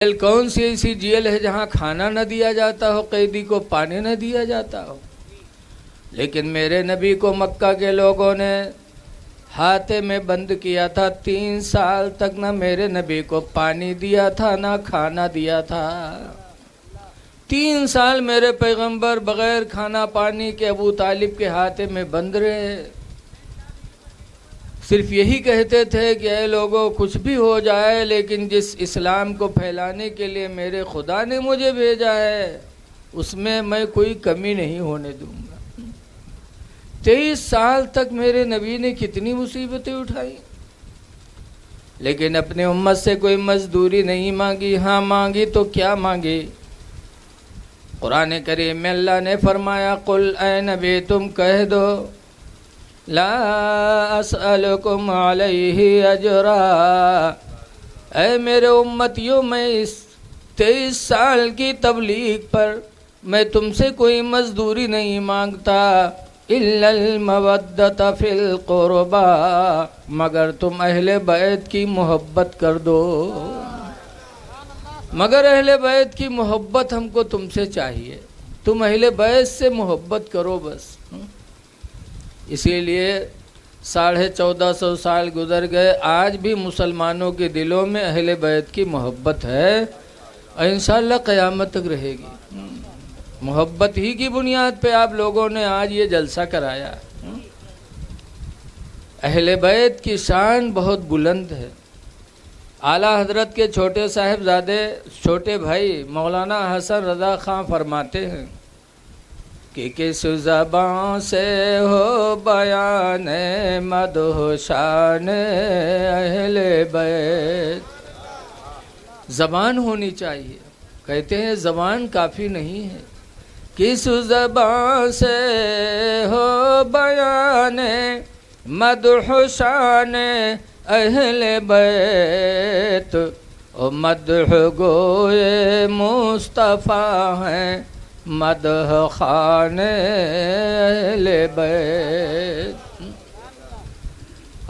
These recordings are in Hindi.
जेल कौन सी ऐसी जेल है जहाँ खाना न दिया जाता हो, कैदी को पानी न दिया जाता हो। लेकिन मेरे नबी को मक्का के लोगों ने हाथे में बंद किया था। 3 साल तक न मेरे नबी को पानी दिया था ना खाना दिया था। 3 साल मेरे पैगंबर बगैर खाना पानी के अबू तालिब के हाथे में बंद रहे। सिर्फ यही कहते थे कि ऐ लोगों, कुछ भी हो जाए लेकिन जिस इस्लाम को फैलाने के लिए मेरे खुदा ने मुझे भेजा है उसमें मैं कोई कमी नहीं होने दूंगा। 23 साल तक मेरे नबी ने कितनी मुसीबतें उठाई, लेकिन अपने उम्मत से कोई मजदूरी नहीं मांगी। हाँ मांगी तो क्या मांगी? कुरान करीम में अल्लाह ने फरमाया, कुल ऐ नबी तुम कह दो, ला अस्अलुकुम अलैहि अजरा, ऐ मेरे उम्मतियों, मैं इस 23 साल की तबलीग पर मैं तुमसे कोई मजदूरी नहीं मांगता। इल्लल मवद्दत फिल क़ुरबा, मगर तुम अहले बैत की मोहब्बत कर दो। मगर अहले बैत की मोहब्बत हमको तुमसे चाहिए, तुम अहले बैत से मोहब्बत करो बस। इसीलिए 1450 साल गुजर गए, आज भी मुसलमानों के दिलों में अहले बैत की मोहब्बत है और इंशाअल्लाह क़यामत तक रहेगी। मोहब्बत ही की बुनियाद पे आप लोगों ने आज ये जलसा कराया। अहले बैत की शान बहुत बुलंद है। आला हजरत के छोटे साहिबजादे छोटे भाई मौलाना हसन रज़ा खां फरमाते हैं कि किस ज़बान से हो बयान मदह शान अहले बैत। ज़बान होनी चाहिए। कहते हैं ज़बान काफ़ी नहीं है। किस ज़बान से हो बयान मदह शान अहले बैत, ओ मदह गोए मुस्तफ़ा हैं मदह खाने अहले बैत।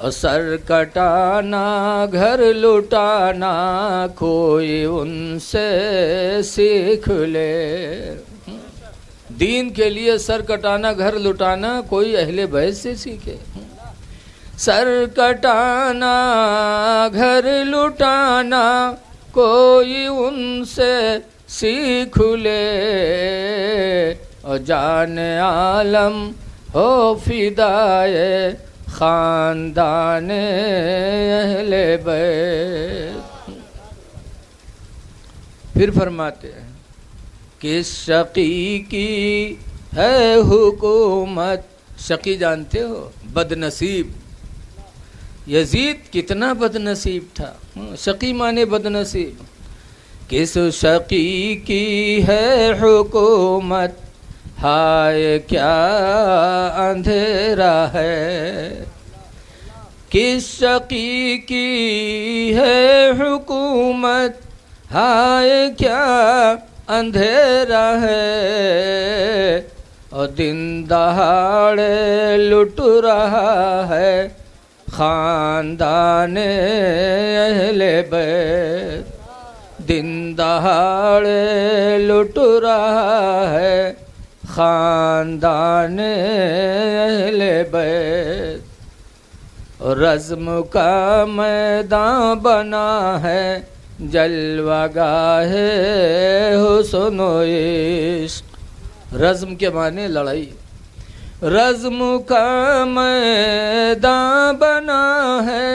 और सर कटाना घर लुटाना कोई उनसे सीख ले। दीन के लिए सर कटाना घर लुटाना कोई अहले बैत से सीखे। सर कटाना घर लुटाना कोई उनसे सीख ले, और जान आलम हो फिदाए खानदान अहले बैत। फिर फरमाते हैं कि शकी की है हुकूमत। शकी जानते हो? बदनसीब। यजीद कितना बदनसीब था। शकी माने बदनसीब। किस शकी की है हुकूमत, हाय क्या अंधेरा है। किस शकी की है हुकूमत, हाय क्या अंधेरा है। और दिन दहाड़े लुट रहा है खानदान अहले बैत। दिन दहाड़े लुट रहा है खानदान अहले बैत। रज़्म का मैदान बना है जलवागाहे हुस्न व इश्क। रज़्म के माने लड़ाई। रज़्म का मैदान बना है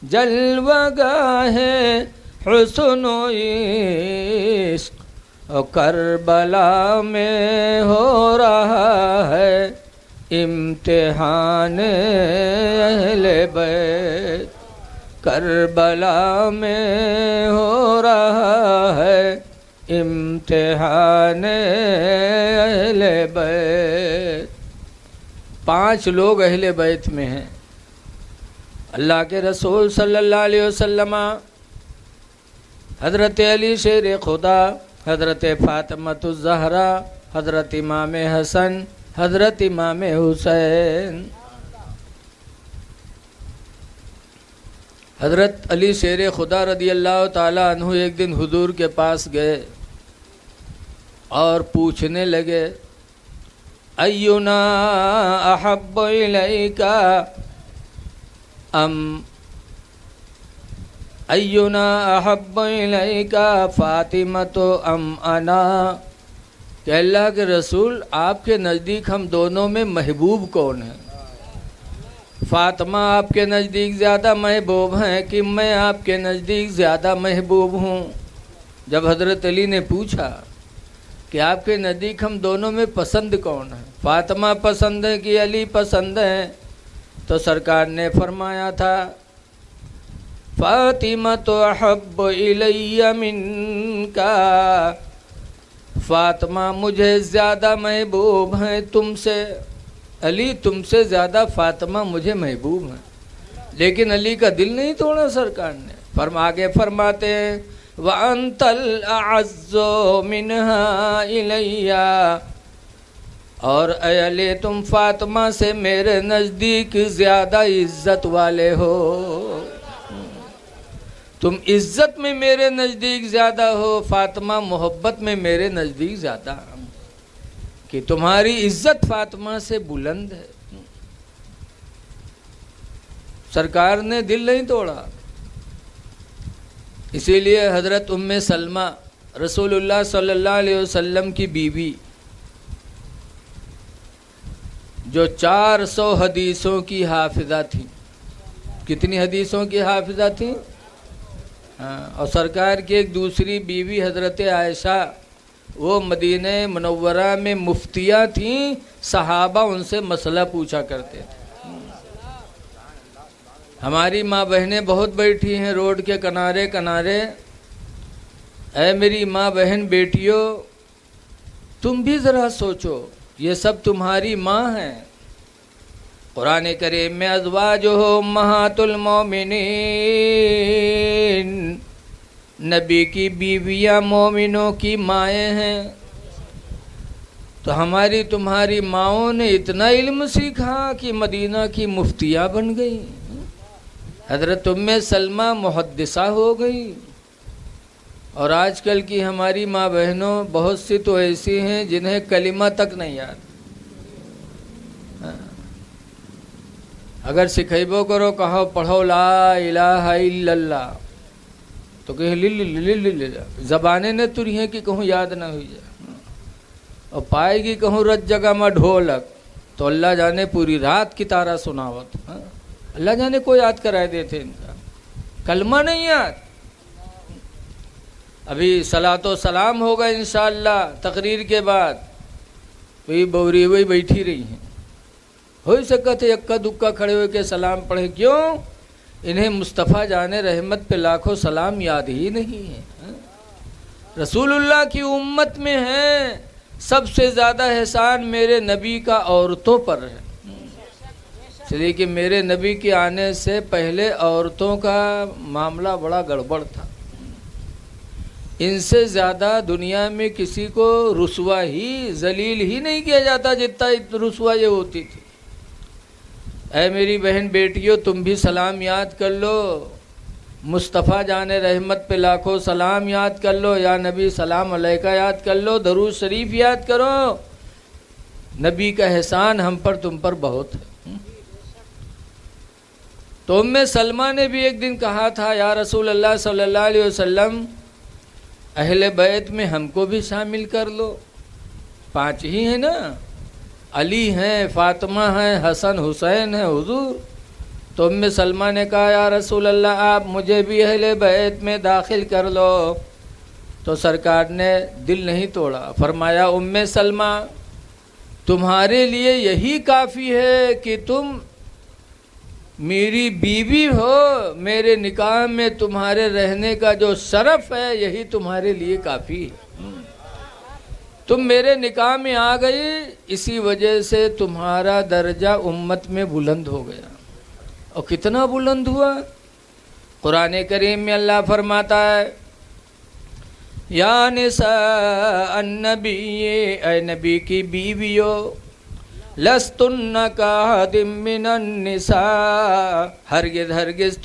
जलवागाहे हुस्न व इश्क। और करबला में हो रहा है इम्तिहान अहले बैत। करबला में हो रहा है इम्तिहान अहले बैत। 5 लोग अहले बैत में हैं। अल्लाह के रसूल सल्लल्लाहु अलैहि वसल्लम, हज़रत अली शेर खुदा, हज़रत फ़ातिमतुज़ ज़हरा, हज़रत इमाम हसन, हज़रत इमाम हुसैन। हज़रत अली शेर खुदा रदी अल्लाह ताला अन्हु एक दिन हुजूर के पास गए और पूछने लगे, अय्युना अहब्बु इलैका अय्युना अहब्बु इलैका फातिमतो अम अना। कि अल्लाह के रसूल, आपके नज़दीक हम दोनों में महबूब कौन है? फातिमा आपके नज़दीक ज़्यादा महबूब हैं कि मैं आपके नज़दीक ज़्यादा महबूब हूँ? जब हज़रत अली ने पूछा कि आपके नज़दीक हम दोनों में पसंद कौन है, फातिमा पसंद है कि अली पसंद है, तो सरकार ने फरमाया था, फातिमा तो अहब्बु इलैया मिनका, फातिमा मुझे ज़्यादा महबूब हैं तुमसे, अली तुमसे ज़्यादा फातिमा मुझे महबूब है। लेकिन अली का दिल नहीं तोड़ा सरकार ने। आगे फरमाते हैं, व अंतल अअज़्ज़ु मिनहा इलैया, और अली तुम फातिमा से मेरे नज़दीक ज़्यादा इज़्ज़त वाले हो, तुम इज़्ज़त में मेरे नज़दीक ज़्यादा हो, फातिमा मोहब्बत में मेरे नज़दीक ज़्यादा, कि तुम्हारी इज़्ज़त फातिमा से बुलंद है। सरकार ने दिल नहीं तोड़ा। इसीलिए हज़रत उम्मे सलमा रसूलुल्लाह सल्लल्लाहु अलैहि वसल्लम की बीवी, जो 400 हदीसों की हाफिज़ा थी। कितनी हदीसों की हाफिज़ा थी? हाँ। और सरकार की एक दूसरी बीवी हज़रत आयशा, वो मदीने मुनव्वरा में मुफ्तिया थीं, सहाबा उनसे मसला पूछा करते थे। हमारी माँ बहनें बहुत बैठी हैं रोड के किनारे किनारे। ऐ मेरी माँ बहन बेटियों, तुम भी ज़रा सोचो, ये सब तुम्हारी माँ हैं। कुरान करीम में अज़वाजुहु उम्महातुल मोमिनीन, नबी की बीवियाँ मोमिनों की माएँ हैं। तो हमारी तुम्हारी माओं ने इतना इल्म सीखा कि मदीना की मुफ्तिया बन गई। हज़रत उम्मे सलमा मुहद्दिसा हो गई। और आजकल की हमारी माँ बहनों बहुत सी तो ऐसी हैं जिन्हें कलिमा तक नहीं याद। अगर सिखेबो करो, कहो पढ़ो ला इलाहा इल्लल्लाह, तो कहे लिल ज़बाने ने तुरी हैं कि कहूँ याद ना हुई जाए। और पाएगी कहूँ रज जगह में ढोलक, तो अल्लाह जाने पूरी रात की तारा सुनावत। अल्लाह जाने को याद कराए देते इनका, कलमा नहीं याद। अभी सलातो सलाम होगा इंशाअल्लाह तकरीर के बाद, वही बौरी वही बैठी रही हैं। हो सका थे अक्का दुक्का खड़े हो के सलाम पढ़े, क्यों? इन्हें मुस्तफ़ा जाने रहमत पे लाखों सलाम याद ही नहीं है। रसूलुल्लाह की उम्मत में है, सबसे ज़्यादा एहसान मेरे नबी का औरतों पर है। इसलिए कि मेरे नबी के आने से पहले औरतों का मामला बड़ा गड़बड़ था। इनसे ज़्यादा दुनिया में किसी को रुसवा ही, जलील ही नहीं किया जाता जितना रुसवा ये होती थी। ऐ मेरी बहन बेटियों, तुम भी सलाम याद कर लो, मुस्तफ़ा जाने रहमत पे लाखों सलाम याद कर लो, या नबी सलाम अलैका याद कर लो, दरूद शरीफ याद करो। नबी का एहसान हम पर तुम पर बहुत है। तो उम्मे सलमा ने भी एक दिन कहा था, या रसूल अल्लाह सल्लल्लाहु अलैहि वसल्लम, अहले बैत में हमको भी शामिल कर लो। 5 ही हैं ना, अली हैं, फातिमा हैं, हसन हुसैन हैं, हुजूर। तो उम्मे सलमा ने कहा, या रसूल अल्लाह, आप मुझे भी अहले बैत में दाखिल कर लो। तो सरकार ने दिल नहीं तोड़ा, फरमाया, उम्मे सलमा, तुम्हारे लिए यही काफ़ी है कि तुम मेरी बीवी हो, मेरे निकाह में तुम्हारे रहने का जो शरफ़ है यही तुम्हारे लिए काफ़ी है। तुम मेरे निकाह में आ गई, इसी वजह से तुम्हारा दर्जा उम्मत में बुलंद हो गया। और कितना बुलंद हुआ? कुरान करीम में अल्लाह फरमाता है, या निसा अन्नबी, ऐ नबी की बीवियों, लस्तुन्ना कादिम मिनन निसा, हरगिज हरगिज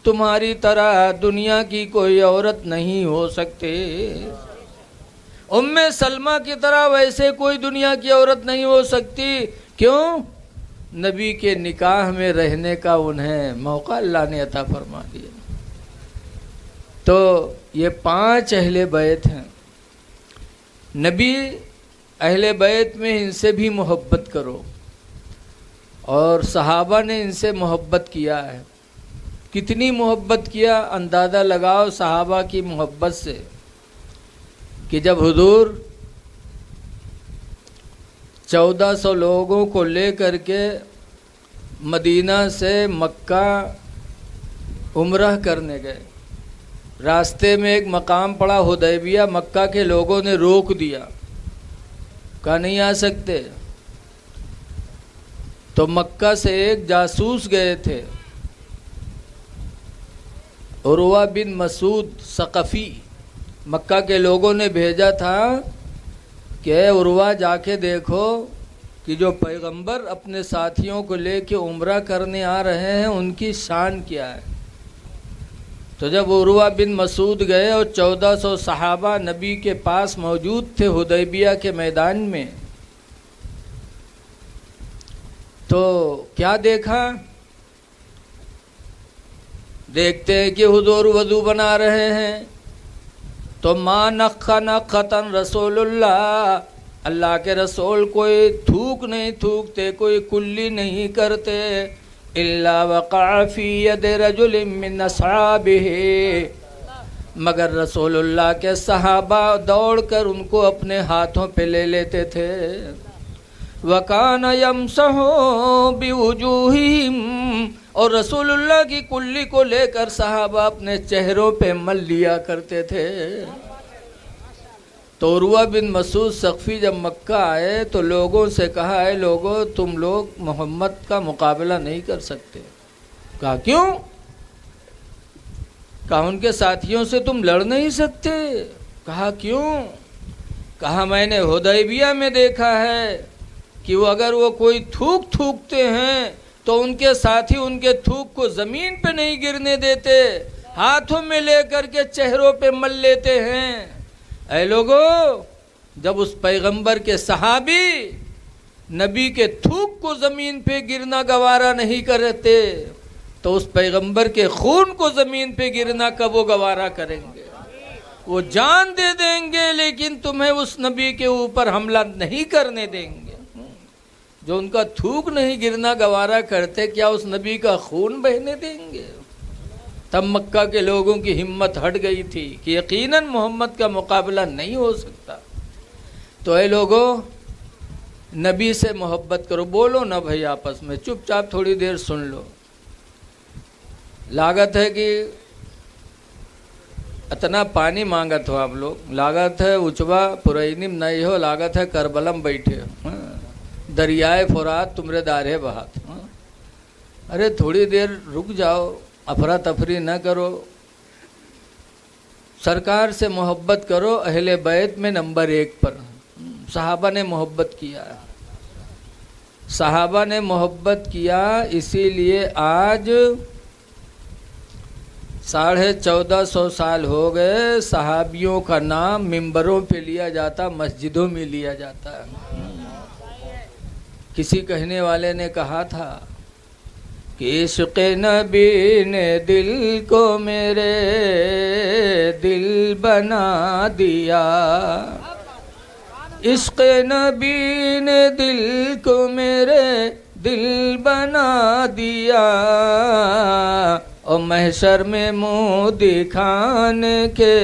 तुम्हारी तरह दुनिया की कोई औरत नहीं हो सकते। उम्मे सलमा की तरह वैसे कोई दुनिया की औरत नहीं हो सकती। क्यों? नबी के निकाह में रहने का उन्हें मौका अल्लाह ने अता फरमा दिया। तो ये 5 अहले बैत हैं। नबी अहले बैत में इनसे भी मोहब्बत करो, और सहाबा ने इनसे मोहब्बत किया है। कितनी मोहब्बत किया, अंदाज़ा लगाओ सहाबा की मोहब्बत से कि जब हुजूर 1400 लोगों को लेकर के मदीना से मक्का उम्रह करने गए, रास्ते में एक मकाम पड़ा हुदैबिया, मक्का के लोगों ने रोक दिया, कहा नहीं आ सकते। तो मक्का से एक जासूस गए थे, उरवा बिन मसूद सकफ़ी, मक्का के लोगों ने भेजा था कि उरवा जाके देखो कि जो पैगंबर अपने साथियों को लेके उम्रा करने आ रहे हैं उनकी शान क्या है। तो जब उरवा बिन मसूद गए और 1400 सहाबा नबी के पास मौजूद थे हुदैबिया के मैदान में, तो क्या देखा? देखते हैं कि हुजूर वज़ू बना रहे हैं, तो मा नक्खा नक्खतन रसूलुल्लाह, अल्लाह के रसूल कोई थूक नहीं थूकते, कोई कुल्ली नहीं करते, इल्ला वक़अ फ़ी यदि रजुलिन मिन अस्हाबिही, मगर रसूलुल्लाह के सहाबा दौड़कर उनको अपने हाथों पे ले लेते थे। वकान यमसहु बिवुजूहिहिम, और रसूलुल्लाह की कुल्ली को लेकर सहाबा अपने चेहरों पे मल लिया करते थे। तो उरवा बिन मसूद सकफ़ी जब मक्का आए तो लोगों से कहा, है लोगों तुम लोग मोहम्मद का मुकाबला नहीं कर सकते। कहा क्यों? कहा उनके साथियों से तुम लड़ नहीं सकते। कहा क्यों? कहा मैंने हुदैबिया में देखा है कि अगर वो कोई थूक थूकते हैं तो उनके साथी उनके थूक को ज़मीन पे नहीं गिरने देते, हाथों में लेकर के चेहरों पे मल लेते हैं। ऐ लोगों, जब उस पैगंबर के सहाबी नबी के थूक को ज़मीन पे गिरना गवारा नहीं करते, तो उस पैगंबर के खून को ज़मीन पे गिरना कब वो गवारा करेंगे? वो जान दे देंगे लेकिन तुम्हें उस नबी के ऊपर हमला नहीं करने देंगे। जो उनका थूक नहीं गिरना गवारा करते, क्या उस नबी का खून बहने देंगे? तब मक्का के लोगों की हिम्मत हट गई थी कि यकीनन मोहम्मद का मुकाबला नहीं हो सकता। तो ऐ लोगों, नबी से मोहब्बत करो। बोलो ना भाई आपस में, चुपचाप थोड़ी देर सुन लो। लागत है कि इतना पानी मांगत हो आप लोग, लागत है उचवा पुरैनिम नहीं हो, लागत है करबलम बैठे हो, दरियाए फुरात तुमरे दारे बहात। अरे थोड़ी देर रुक जाओ, अफरा तफरी न करो, सरकार से मोहब्बत करो। अहले बैत में नंबर 1 पर सहाबा ने मोहब्बत किया, सहाबा ने मोहब्बत किया, इसीलिए आज 1450 साल हो गए सहाबियों का नाम मिंबरों पे लिया जाता, मस्जिदों में लिया जाता है। किसी कहने वाले ने कहा था कि इश्क़ नबी ने दिल को मेरे दिल बना दिया, इश्क़ नबी ने दिल को मेरे दिल बना दिया, और महशर में मुँह दिखाने के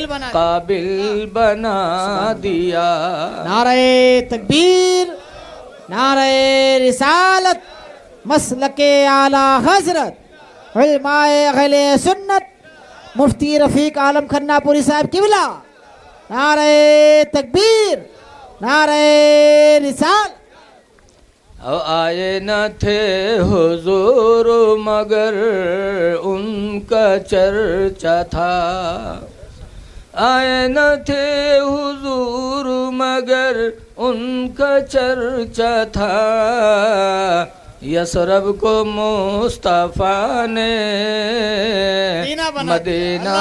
काबिल बना दिया। नारे तकबीर, नारे रिसालत, मसलके आला हजरत उलमाए अहले सुन्नत मुफ्ती रफीक आलम खन्नापुरी साहब किबला। नारे तकबीर, नारे रिसाल। अब आए न थे हुजूर मगर उनका चर्चा था, आए न थे हुजूर मगर उनका चर्चा था, यसरब को मुस्तफा ने मदीना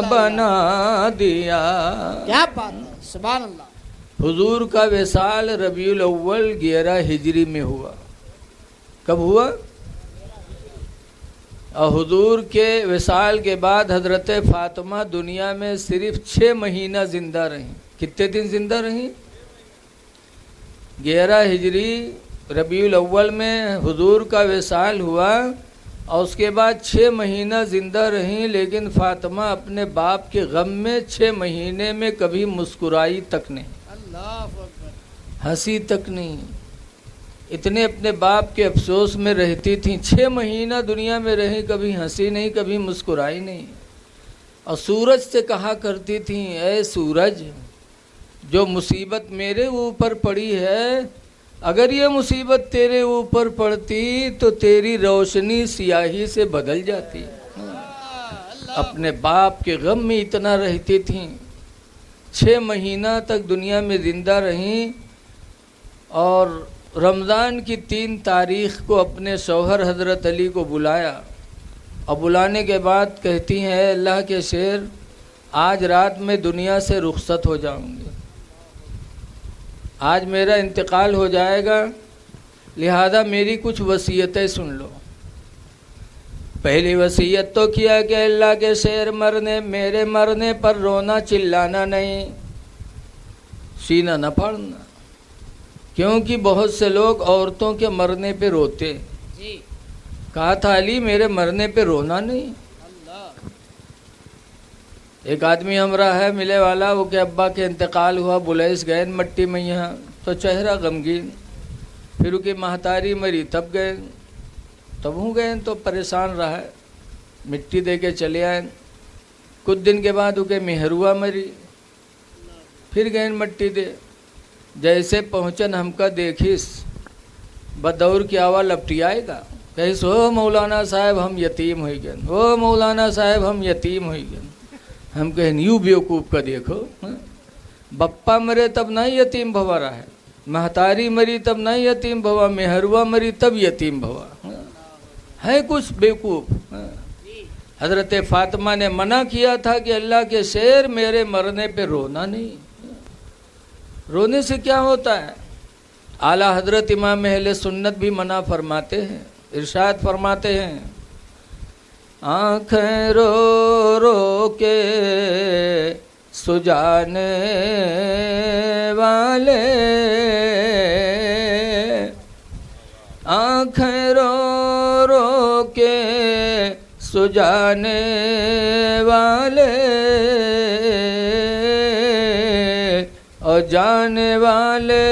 बना दिया। क्या बात है, सुभान अल्लाह। हुजूर का विसाल रबीउल अव्वल 11 हिजरी में हुआ। कब हुआ? और हुजूर के विसाल के बाद हजरत फातिमा दुनिया में सिर्फ 6 महीना जिंदा रहीं। कितने दिन जिंदा रहीं? 11 हिजरी रबीउल अव्वल में हुजूर का विसाल हुआ और उसके बाद 6 महीना ज़िंदा रहीं, लेकिन फातिमा अपने बाप के गम में 6 महीने में कभी मुस्कुराई तक नहीं, हंसी तक नहीं। इतने अपने बाप के अफसोस में रहती थीं। 6 महीना दुनिया में रही, कभी हंसी नहीं, कभी मुस्कुराई नहीं। और सूरज से कहा करती थीं, ऐ सूरज, जो मुसीबत मेरे ऊपर पड़ी है, अगर ये मुसीबत तेरे ऊपर पड़ती तो तेरी रोशनी सियाही से बदल जाती। अपने बाप के गम में इतना रहती थीं। 6 महीना तक दुनिया में ज़िंदा रहीं और रमज़ान की 3 तारीख़ को अपने शौहर हज़रत अली को बुलाया और बुलाने के बाद कहती हैं, अल्लाह के शेर, आज रात में दुनिया से रुखसत हो जाऊंगी, आज मेरा इंतकाल हो जाएगा, लिहाजा मेरी कुछ वसीयतें सुन लो। पहली वसीयत तो किया कि अल्लाह के शेर, मेरे मरने पर रोना चिल्लाना नहीं, सीना न फाड़ना, क्योंकि बहुत से लोग औरतों के मरने पे रोते। कहा था अली, मेरे मरने पे रोना नहीं। एक आदमी हमरा है मिले वाला, वो के अब्बा के इंतकाल हुआ, बुलैस गए मट्टी में यहाँ, तो चेहरा गमगीन। फिर उसकी महतारी मरी, तब गए, तब हूँ गए तो परेशान रहा है, मिट्टी दे के चले आए। कुछ दिन के बाद उसके मेहरुआ मरी, फिर गए मट्टी दे। जैसे पहुँचन हमका देखिस, बदौर की आवाज़ लपटियाएगा, कहिस, हो मौलाना साहब हम यतीम हो गए, हो मौलाना साहब हम यतीम हो गए। हम कहें यू बेवकूफ़ का देखो, बप्पा मरे तब नहीं यतीम भवा रहा है, महतारी मरी तब नहीं यतीम भवा, मेहरुआ मरी तब यतीम भवा है, कुछ बेवकूफ़। हज़रत फातिमा ने मना किया था कि अल्लाह के शेर, मेरे मरने पे रोना नहीं, रोने से क्या होता है। आला हज़रत इमाम अहले सुन्नत भी मना फरमाते हैं, इरशाद फरमाते हैं, आँखें रो रो के सुजाने वाले, आँखें रो रो के सुजाने वाले, और जाने वाले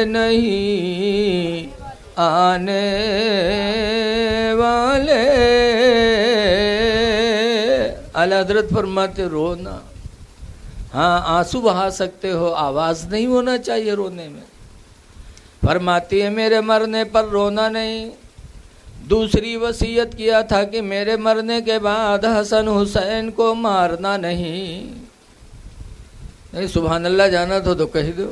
नहीं आने वाले। आला हज़रत फरमाते, रोना, हाँ आंसू बहा सकते हो, आवाज़ नहीं होना चाहिए रोने में। फरमाती है, मेरे मरने पर रोना नहीं। दूसरी वसीयत किया था कि मेरे मरने के बाद हसन हुसैन को मारना नहीं। नहीं सुभान अल्लाह जाना तो कह दो।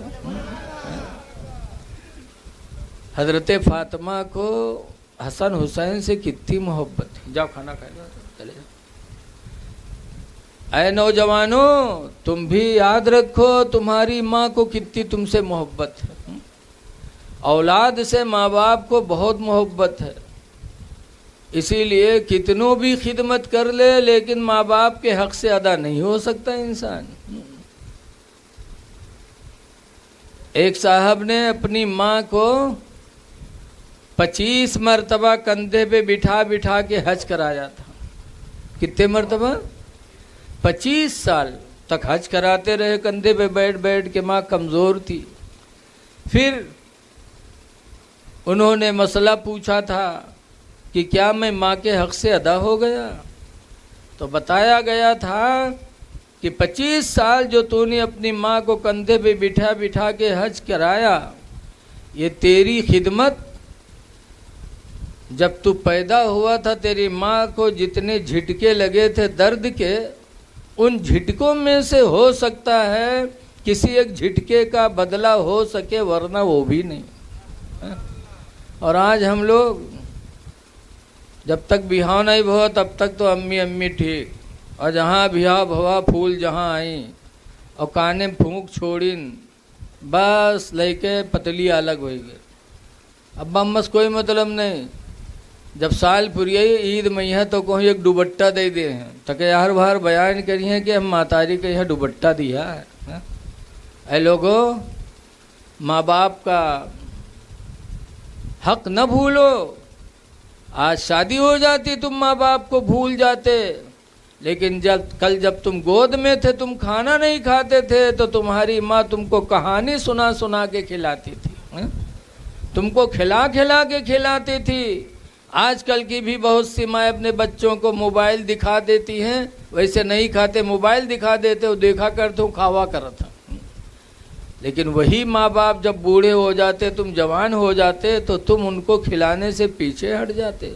हज़रत फातिमा को हसन हुसैन से कितनी मोहब्बत थी। जाओ खाना खाए, चले जाओ। ऐ नौजवानों, तुम भी याद रखो तुम्हारी माँ को कितनी तुमसे मोहब्बत है। औलाद से माँ बाप को बहुत मोहब्बत है, इसीलिए कितनों भी खिदमत कर ले, लेकिन माँ बाप के हक से अदा नहीं हो सकता इंसान। एक साहब ने अपनी माँ को 25 मरतबा कंधे पे बिठा बिठा के हज कराया था। कितने मरतबा? 25 साल तक हज कराते रहे, कंधे पे बैठ बैठ के। माँ कमज़ोर थी। फिर उन्होंने मसला पूछा था कि क्या मैं माँ के हक से अदा हो गया? तो बताया गया था कि 25 साल जो तूने अपनी माँ को कंधे पे बिठा बिठा के हज कराया, ये तेरी खिदमत, जब तू पैदा हुआ था तेरी माँ को जितने झटके लगे थे दर्द के, उन झटकों में से हो सकता है किसी एक झटके का बदला हो सके, वरना वो भी नहीं। और आज हम लोग जब तक बिहाव नहीं भो तब तक तो अम्मी अम्मी ठीक, और जहाँ बिहाव भवा फूल जहाँ आई और काने फूंक छोड़ीन, बस लेके पतली अलग हो गए। अब बस कोई मतलब नहीं। जब साल पुरिया ईद मैया तो कोई एक दुबट्टा दे दे हैं, तक यार बार बयान करिए कि हम मातारी के यहाँ दुबट्टा दिया है। ऐ लोगों, माँ बाप का हक न भूलो। आज शादी हो जाती तुम माँ बाप को भूल जाते, लेकिन जब तुम गोद में थे, तुम खाना नहीं खाते थे, तो तुम्हारी माँ तुमको कहानी सुना सुना के खिलाती थी, तुमको खिला खिला के खिलाती थी। आजकल की भी बहुत सी माँ अपने बच्चों को मोबाइल दिखा देती हैं, वैसे नहीं खाते, मोबाइल दिखा देते हो, देखा करते हो, खावा करता। लेकिन वही माँ बाप जब बूढ़े हो जाते, तुम जवान हो जाते, तो तुम उनको खिलाने से पीछे हट जाते।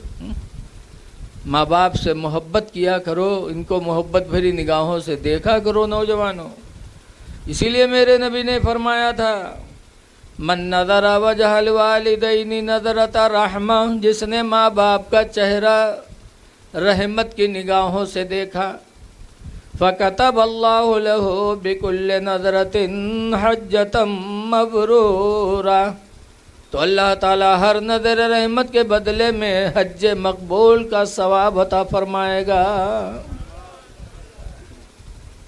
माँ बाप से मोहब्बत किया करो, इनको मोहब्बत भरी निगाहों से देखा करो नौजवानों। इसीलिए मेरे नबी ने फरमाया था, मन नज़रा वजहल वालिदैनी नज़रता रहमा, जिसने माँ बाप का चेहरा रहमत की निगाहों से देखा, फ़कतब अल्लाहु लहू बिकुल्लि नज़रतिन हज्जतम मबरूरा, तो अल्लाह ताला हर नज़र रहमत के बदले में हज मकबूल का सवाब अता फरमाएगा।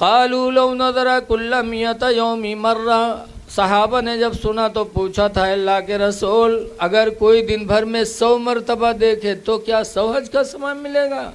क़ालू लौ नज़रा कुल्ल मियत यौमी मर्रा, सहाबा ने जब सुना तो पूछा था, अल्लाह के रसूल, अगर कोई दिन भर में 100 मरतबा देखे तो क्या 100 हज का सवाब मिलेगा?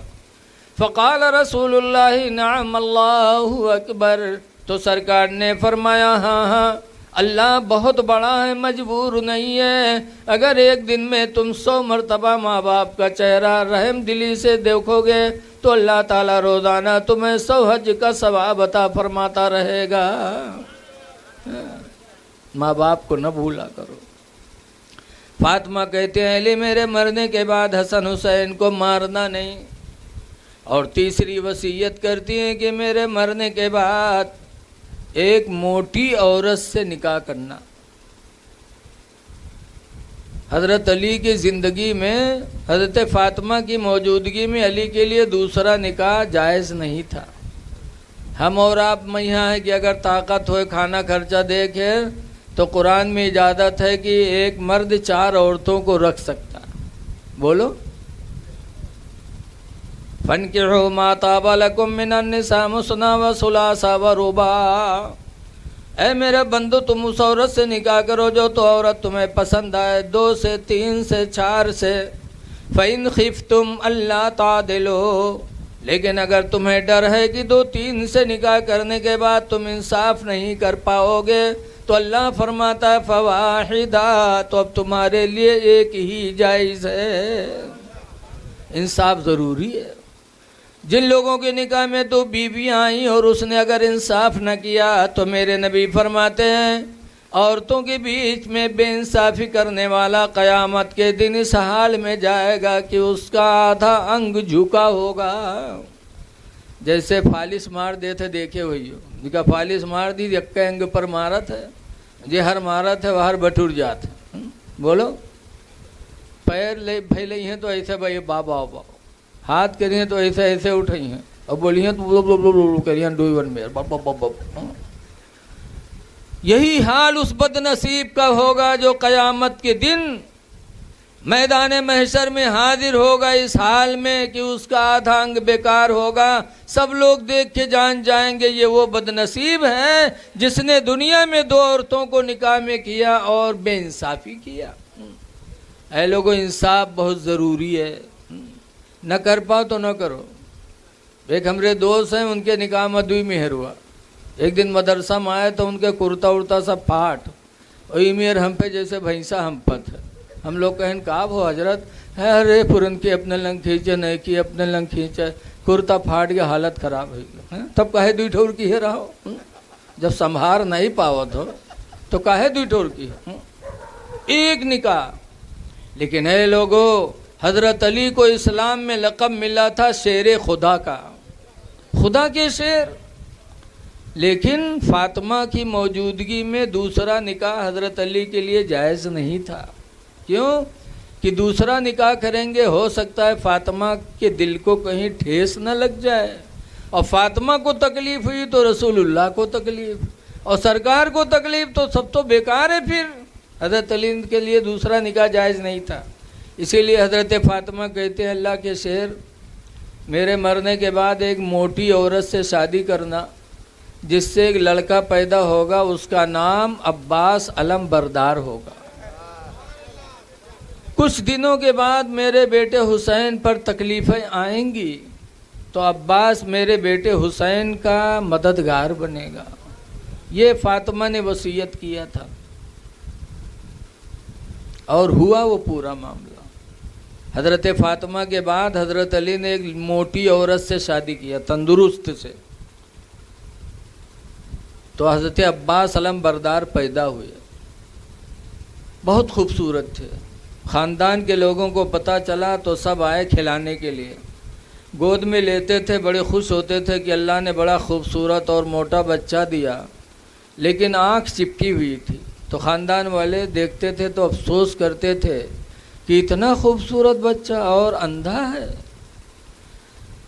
फ़क़ाल रसूलुल्लाह नअम अल्लाहु अकबर, तो सरकार ने फरमाया, हाँ हाँ, अल्लाह बहुत बड़ा है, मजबूर नहीं है। अगर एक दिन में तुम 100 मरतबा माँ बाप का चेहरा रहम दिली से देखोगे तो अल्लाह ताला रोज़ाना तुम्हें 100 हज का सवाब अता फरमाता रहेगा। माँ बाप को न भूला करो। फातिमा कहते हैं, अली मेरे मरने के बाद हसन हुसैन को मारना नहीं। और तीसरी वसीयत करती हैं कि मेरे मरने के बाद एक मोटी औरत से निकाह करना। हज़रत अली की ज़िंदगी में हज़रत फातिमा की मौजूदगी में अली के लिए दूसरा निकाह जायज़ नहीं था। हम और आप में यहाँ है कि अगर ताकत हो, खाना खर्चा देखे, तो कुरान में इजाज़त है कि एक मर्द 4 औरतों को रख सकता। बोलो, फनकिहू मा ताबा लकुम मिनन निसा मुस्ना व सुलासा व रुबा, ऐ मेरे बंदो तुम उस औरत से निकाह करो जो तो औरत तुम्हें पसंद आए, 2 से 3 से 4 से। फ़इन खिफ्तुम अल्ला तादिलो, लेकिन अगर तुम्हें डर है कि 2-3 से निकाह करने के बाद तुम इंसाफ नहीं कर पाओगे, तो अल्लाह फरमाता है फ़वाहिदा, तो अब तुम्हारे लिए एक ही जायज़ है। इंसाफ ज़रूरी है। जिन लोगों के निकाह में 2 बीवियाँ आई और उसने अगर इंसाफ न किया, तो मेरे नबी फरमाते हैं औरतों के बीच में बेइंसाफ़ी करने वाला क़यामत के दिन इस हाल में जाएगा कि उसका आधा अंग झुका होगा। जैसे फालिश मार देते देखे हुई हो, जिका फालिश मार दी यक्का अंग पर मारत है, जे हर मारत है वह बटुर जात है। बोलो, पैर ले फैले हैं तो ऐसे भाई बाबा बाबा, हाथ करिए तो ऐसे ऐसे उठाई हैं, और बोलिए तो करिए डूबन में। यही हाल उस बदनसीब का होगा जो क़यामत के दिन मैदान महशर में हाजिर होगा इस हाल में कि उसका आधा अंग बेकार होगा। सब लोग देख के जान जाएंगे ये वो बदनसीब है जिसने दुनिया में 2 औरतों को निकाह में किया और बेइंसाफ़ी किया। ऐ लोगों, इंसाफ बहुत ज़रूरी है, न कर पाओ तो न करो। एक हमारे दोस्त हैं, उनके निकाह में 2 मेहर हुआ। एक दिन मदरसा में आए तो उनके कुर्ता उर्ता सब फाट, और मेहर हम पे जैसे भैंसा हम पत है। हम लोग कहें का हो हजरत है, अरे पुरन के अपने लंग खींचे, नहीं कि अपने लंग खींचे, कुर्ता फाट गया, हालत खराब हो गई। तब कहे 2 ठोर की है रहो, जब संभार नहीं पावत हो तो कहे 2 ठोर की एक निकाह। लेकिन है लोगों, हज़रत अली को इस्लाम में लक़ब मिला था शेर खुदा का, खुदा के शेर। लेकिन फातिमा की मौजूदगी में दूसरा निकाह हज़रत अली के लिए जायज़ नहीं था। क्यों कि दूसरा निकाह करेंगे, हो सकता है फातिमा के दिल को कहीं ठेस न लग जाए, और फातिमा को तकलीफ़ हुई तो रसूलुल्लाह को तकलीफ़, और सरकार को तकलीफ़, तो सब तो बेकार है। फिर हज़रत अली के लिए दूसरा निकाह जायज़ नहीं था। इसीलिए हज़रत फातिमा कहते हैं, अल्लाह के शेर, मेरे मरने के बाद एक मोटी औरत से शादी करना, जिससे एक लड़का पैदा होगा, उसका नाम अब्बास अलम बरदार होगा। कुछ दिनों के बाद मेरे बेटे हुसैन पर तकलीफ़ें आएंगी, तो अब्बास मेरे बेटे हुसैन का मददगार बनेगा। ये फातिमा ने वसीयत किया था, और हुआ वो पूरा मामला। हज़रत फातिमा के बाद हज़रत अली ने एक मोटी औरत से शादी किया, तंदुरुस्त से, तो हज़रत अब्बास अलम बरदार पैदा हुए। बहुत खूबसूरत थे। ख़ानदान के लोगों को पता चला तो सब आए खिलाने के लिए, गोद में लेते थे, बड़े खुश होते थे कि अल्लाह ने बड़ा खूबसूरत और मोटा बच्चा दिया, लेकिन आँख चिपकी हुई थी। तो ख़ानदान वाले देखते थे तो अफसोस करते थे कि इतना खूबसूरत बच्चा और अंधा है।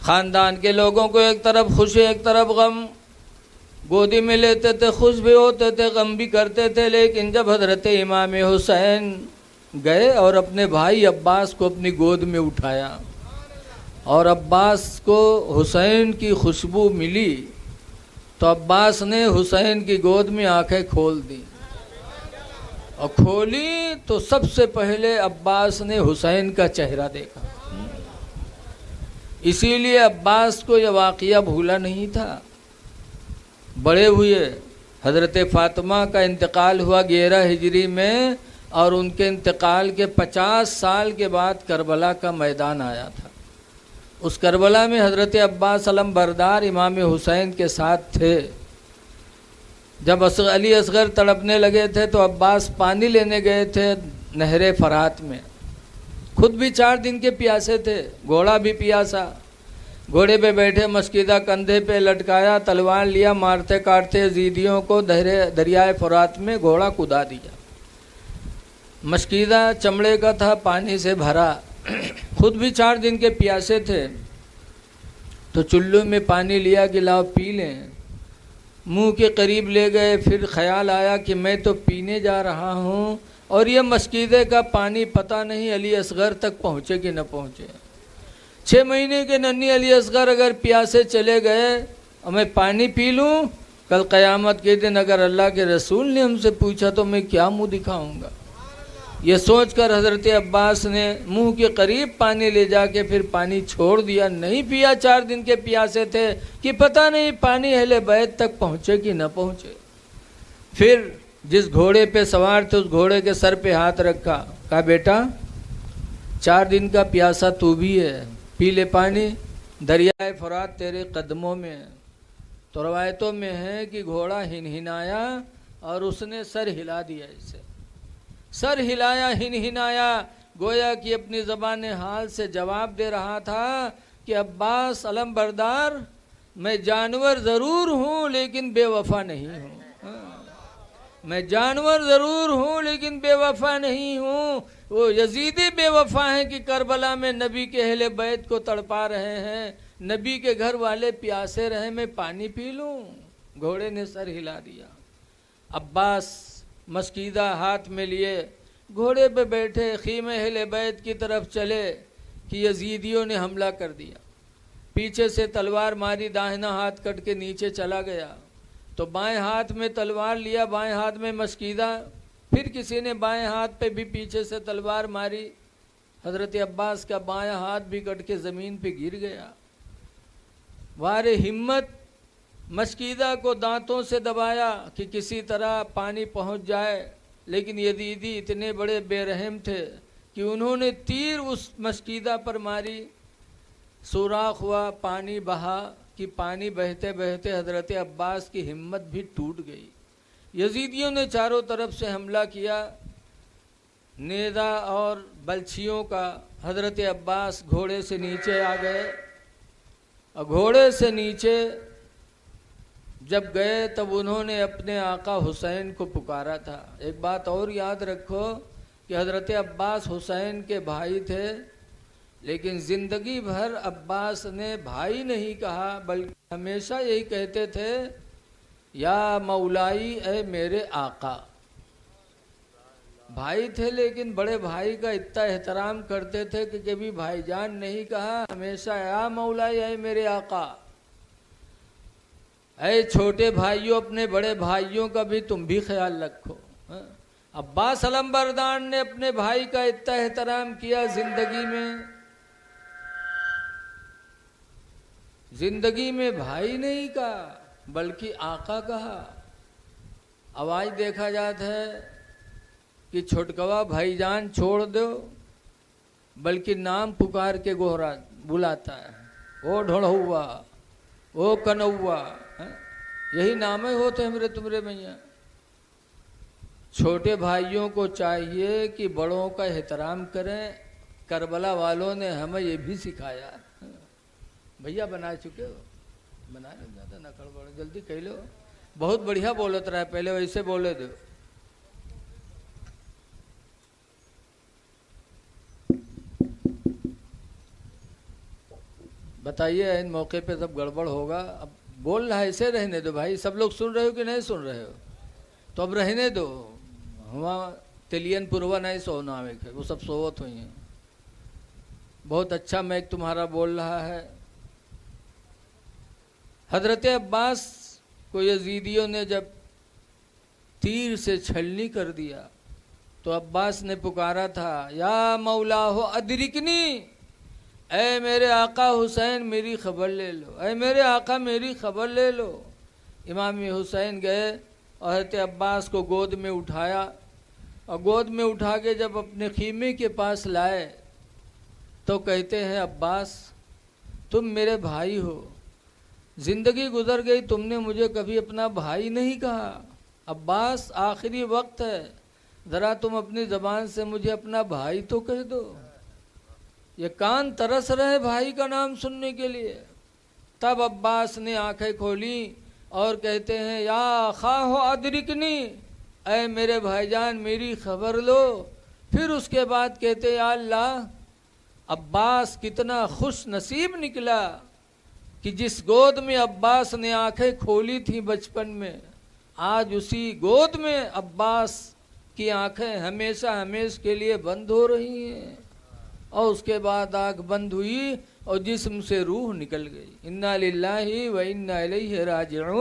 ख़ानदान के लोगों को एक तरफ खुशी एक तरफ गम, गोदी में लेते थे, खुश भी होते थे, गम भी करते थे। लेकिन जब हज़रत इमाम हुसैन गए और अपने भाई अब्बास को अपनी गोद में उठाया, और अब्बास को हुसैन की खुशबू मिली, तो अब्बास ने हुसैन की गोद में आंखें खोल दी, और खोली तो सबसे पहले अब्बास ने हुसैन का चेहरा देखा। इसीलिए अब्बास को यह वाक़या भूला नहीं था। बड़े हुए, हज़रत फातिमा का इंतकाल हुआ 11 हिजरी में, और उनके इंतकाल के 50 साल के बाद करबला का मैदान आया था। उस करबला में हज़रत अब्बास अलम बरदार इमाम हुसैन के साथ थे। जब अली असगर तड़पने लगे थे तो अब्बास पानी लेने गए थे नहरे फरात में। खुद भी 4 दिन के प्यासे थे, घोड़ा भी प्यासा। घोड़े पे बैठे, मस्कीदा कंधे पे लटकाया, तलवार लिया, मारते काटते यजीदियों को दरियाए फरात में घोड़ा कुदा दिया। मस्कीदा चमड़े का था, पानी से भरा। खुद भी 4 दिन के प्यासे थे, तो चुल्लू में पानी लिया कि लाओ पी लें। मुंह के करीब ले गए, फिर ख्याल आया कि मैं तो पीने जा रहा हूँ, और ये मस्कीदे का पानी पता नहीं अली असगर तक पहुँचे कि न पहुँचे। 6 महीने के नन्ही अली असगर अगर प्यासे चले गए और मैं पानी पी लूँ, कल क़यामत के दिन अगर अल्लाह के रसूल ने हमसे पूछा तो मैं क्या मुँह दिखाऊँगा। ये सोचकर हज़रत अब्बास ने मुंह के करीब पानी ले जाके फिर पानी छोड़ दिया, नहीं पिया। 4 दिन के प्यासे थे कि पता नहीं पानी अहले बैत तक पहुँचे कि न पहुँचे। फिर जिस घोड़े पे सवार थे उस घोड़े के सर पे हाथ रखा, कहा बेटा 4 दिन का प्यासा तू भी है, पी ले पानी, दरियाए फरात तेरे कदमों में है। तो रवायतों में है कि घोड़ा हिनहिनाया और उसने सर हिला दिया। इसे सर हिलाया, हिनहिनाया, गोया कि अपनी ज़बान हाल से जवाब दे रहा था कि अब्बास अलम बरदार, मैं जानवर ज़रूर हूँ लेकिन बेवफा नहीं हूँ। मैं जानवर ज़रूर हूँ लेकिन बेवफा नहीं हूँ। वो यजीदी बेवफा हैं कि करबला में नबी के अहले बैत को तड़पा रहे हैं, नबी के घर वाले प्यासे रहे, मैं पानी पी लूँ। घोड़े ने सर हिला दिया। अब्बास मस्कीदा हाथ में लिए घोड़े पे बैठे खीमे अहले बैत की तरफ चले कि यजीदियों ने हमला कर दिया। पीछे से तलवार मारी, दाहिना हाथ कट के नीचे चला गया। तो बाएं हाथ में तलवार लिया, बाएं हाथ में मस्कीदा, फिर किसी ने बाएं हाथ पे भी पीछे से तलवार मारी। हज़रत अब्बास का बायां हाथ भी कट के ज़मीन पे गिर गया। वारे हिम्मत, मस्कीदा को दांतों से दबाया कि किसी तरह पानी पहुंच जाए, लेकिन यजीदी इतने बड़े बेरहम थे कि उन्होंने तीर उस मस्कीदा पर मारी। सुराख हुआ, पानी बहा कि पानी बहते बहते हज़रत अब्बास की हिम्मत भी टूट गई। यजीदियों ने चारों तरफ से हमला किया, नेज़ा और बलछियों का। हज़रत अब्बास घोड़े से नीचे आ गए और घोड़े से नीचे जब गए तब उन्होंने अपने आका हुसैन को पुकारा था। एक बात और याद रखो कि हज़रत अब्बास हुसैन के भाई थे, लेकिन ज़िंदगी भर अब्बास ने भाई नहीं कहा, बल्कि हमेशा यही कहते थे, या मौलाई ए मेरे आका। भाई थे लेकिन बड़े भाई का इतना एहतराम करते थे कि कभी भाईजान नहीं कहा, हमेशा या मौलाई ए मेरे आका। ऐ छोटे भाइयों, अपने बड़े भाइयों का भी तुम भी ख्याल रखो। अब्बास अलमबरदार ने अपने भाई का इतना एहतराम किया, जिंदगी में भाई नहीं कहा बल्कि आका कहा। अब आज देखा जाता है कि छोटकवा भाईजान छोड़ दो, बल्कि नाम पुकार के गोहरा बुलाता है, ओ ढोढ़ुआ, ओ कनौआ, यही नाम है होते हमरे तुमरे मैया। छोटे भाइयों को चाहिए कि बड़ों का एहतराम करें। करबला वालों ने हमें ये भी सिखाया। भैया बना चुके हो, बना लो, ज़्यादा ना खड़बड़, जल्दी कह लो। बहुत बढ़िया बोलत रहा, पहले वैसे बोले दो। बताइए, इन मौके पे सब गड़बड़ होगा। अब बोल रहा है, ऐसे रहने दो भाई। सब लोग सुन रहे हो कि नहीं सुन रहे हो? तो अब रहने दो। वहाँ तिलियन पुरवा नहीं सोना है, वो सब सोवत हुई हैं। बहुत अच्छा मैक तुम्हारा बोल रहा है। हजरत अब्बास को यजीदियों ने जब तीर से छलनी कर दिया तो अब्बास ने पुकारा था, या मौला हो अदरिकनी, ऐ मेरे आका हुसैन मेरी खबर ले लो, ऐ मेरे आका मेरी खबर ले लो। इमाम हुसैन गए और हज़रत अब्बास को गोद में उठाया, और गोद में उठा के जब अपने खीमे के पास लाए तो कहते हैं, अब्बास तुम मेरे भाई हो, ज़िंदगी गुजर गई, तुमने मुझे कभी अपना भाई नहीं कहा। अब्बास आखिरी वक्त है, ज़रा तुम अपनी ज़बान से मुझे अपना भाई तो कह दो। ये कान तरस रहे भाई का नाम सुनने के लिए। तब अब्बास ने आंखें खोली और कहते हैं, या खाहो अदरिकनी, ऐ मेरे भाईजान मेरी खबर लो। फिर उसके बाद कहते, या अल्लाह, अब्बास कितना खुश नसीब निकला कि जिस गोद में अब्बास ने आंखें खोली थी बचपन में, आज उसी गोद में अब्बास की आंखें हमेशा हमेशा के लिए बंद हो रही हैं। और उसके बाद आँख बंद हुई और जिस्म से रूह निकल गई। इन्ना लिल्लाहि व इन्ना इलैहि राजिऊन।